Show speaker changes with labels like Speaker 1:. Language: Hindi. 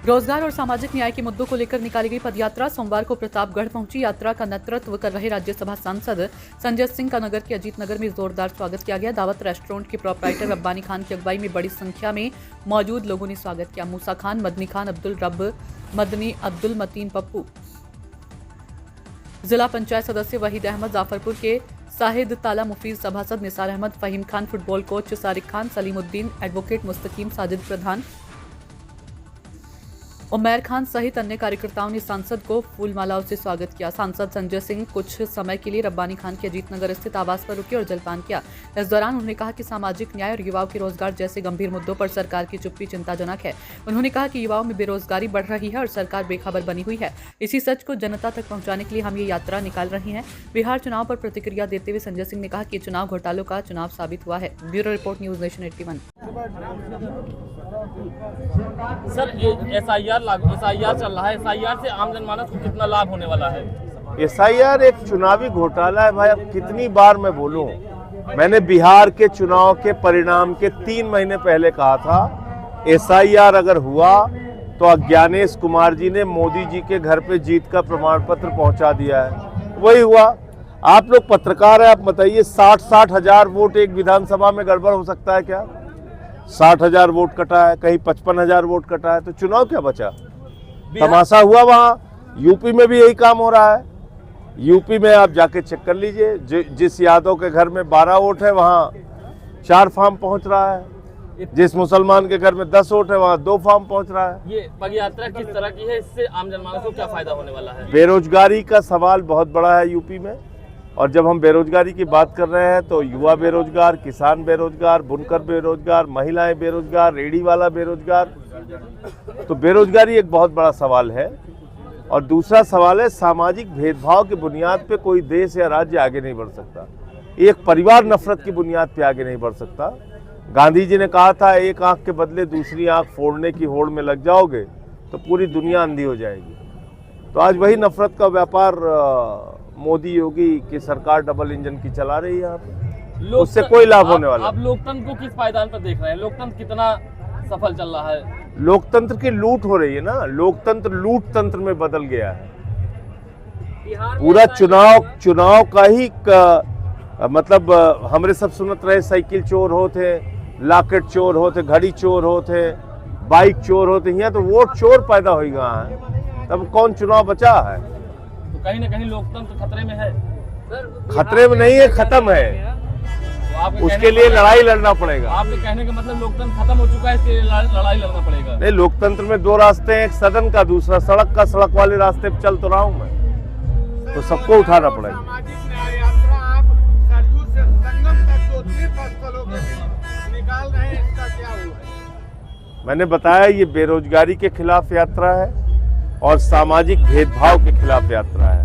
Speaker 1: रोजगार और सामाजिक न्याय के मुद्दों को लेकर निकाली गई पदयात्रा सोमवार को प्रतापगढ़ पहुंची। यात्रा का नेतृत्व कर रहे राज्यसभा सांसद संजय सिंह का नगर के अजीत नगर में जोरदार स्वागत किया गया। दावत रेस्टोरेंट के प्रोपराइटर रब्बानी खान की अगुवाई में बड़ी संख्या में मौजूद लोगों ने स्वागत किया। मूसा खान, मदनी खान, अब्दुल रब मदनी, अब्दुल मतीन पप्पू, जिला पंचायत सदस्य वहीद अहमद, जाफरपुर के साहिद ताला मुफीज सभासद निसार अहमद, फहीम खान, फुटबॉल कोच सारिक खान, सलीमुद्दीन, एडवोकेट मुस्तकीम, साजिद प्रधान, उमैर खान सहित अन्य कार्यकर्ताओं ने सांसद को फूलमालाओं से स्वागत किया। सांसद संजय सिंह कुछ समय के लिए रब्बानी खान के अजीत नगर स्थित आवास पर रुके और जलपान किया। इस दौरान उन्होंने कहा कि सामाजिक न्याय और युवाओं के रोजगार जैसे गंभीर मुद्दों पर सरकार की चुप्पी चिंताजनक है। उन्होंने कहा कि युवाओं में बेरोजगारी बढ़ रही है और सरकार बेखबर बनी हुई है। इसी सच को जनता तक पहुंचाने के लिए हम ये यात्रा निकाल रहे हैं। बिहार चुनाव पर प्रतिक्रिया देते हुए संजय सिंह ने कहा कि चुनाव घोटालों का चुनाव साबित हुआ है। Bureau report, news nation 81।
Speaker 2: Sir, SIR चल रहा है। एसआईआर से आम जनमानस को कितना लाभ होने वाला है?
Speaker 3: एसआईआर एक चुनावी घोटाला है भाई। अब कितनी बार मैं बोलूं, मैंने बिहार के चुनाव के परिणाम के 3 महीने पहले कहा था एसआईआर अगर हुआ तो अज्ञानेश कुमार जी ने मोदी जी के घर पे जीत का प्रमाण पत्र पहुंचा दिया है। वही हुआ। आप लोग पत्रकार हैं, आप बताइए 60 हजार वोट एक विधानसभा में गड़बड़ हो सकता है क्या? 60 हजार वोट कटा है, कहीं 55 हजार वोट कटा है, तो चुनाव क्या बचा? तमाशा हुआ। वहां यूपी में भी यही काम हो रहा है। यूपी में आप जाके चेक कर लीजिए, जिस यादव के घर में 12 वोट है वहां 4 फार्म पहुंच रहा है, जिस मुसलमान के घर में 10 वोट है वहां 2 फार्म पहुंच रहा है।
Speaker 2: ये पदयात्रा किस तरह की है? इससे आम जनमानस को क्या फायदा होने वाला है?
Speaker 3: बेरोजगारी का सवाल बहुत बड़ा है यूपी में, और जब हम बेरोजगारी की बात कर रहे हैं तो युवा बेरोजगार, किसान बेरोजगार, बुनकर बेरोजगार, महिलाएं बेरोजगार, रेहड़ी वाला बेरोजगार, तो बेरोजगारी एक बहुत बड़ा सवाल है। और दूसरा सवाल है सामाजिक भेदभाव की बुनियाद पे कोई देश या राज्य आगे नहीं बढ़ सकता। एक परिवार नफरत की बुनियाद पे आगे नहीं बढ़ सकता। गांधी जी ने कहा था एक आंख के बदले दूसरी आंख फोड़ने की होड़ में लग जाओगे तो पूरी दुनिया अंधी हो जाएगी। तो आज वही नफरत का व्यापार मोदी योगी की सरकार डबल इंजन की चला रही है। यहाँ पे उससे कोई लाभ होने वाला।
Speaker 2: आप लोकतंत्र को किस पायदान पर देख रहे हैं? लोकतंत्र कितना सफल चल रहा है?
Speaker 3: लोकतंत्र की लूट हो रही है ना। लोकतंत्र लूट तंत्र में बदल गया है। पूरा चुनाव का ही मतलब हमरे सब सुनत रहे साइकिल चोर होते, लॉकेट चोर होते, घड़ी चोर होते, बाइक चोर होते। यहाँ तो वोट चोर पैदा हो गया है, तब कौन चुनाव बचा है?
Speaker 2: कहीं ना कहीं लोकतंत्र खतरे में है।
Speaker 3: खतरे में नहीं है, खत्म है। तो उसके लिए लड़ाई लड़ना पड़ेगा।
Speaker 2: आपके कहने का मतलब लोकतंत्र खत्म हो चुका है, इसके लिए लड़ाई लड़ना पड़ेगा?
Speaker 3: नहीं, लोकतंत्र में 2 रास्ते हैं, एक सदन का, दूसरा सड़क का। सड़क वाले रास्ते पे चल तो रहा हूं मैं, तो सबको उठाना पड़ेगा।
Speaker 4: सामाजिक न्याय यात्रा आप सरजू से संगम तक 2 तीर्थस्थलों के बीच निकाल रहे हैं, इसका क्या हुआ है?
Speaker 3: मैंने बताया ये बेरोजगारी के खिलाफ यात्रा है और सामाजिक भेदभाव के खिलाफ यात्रा है।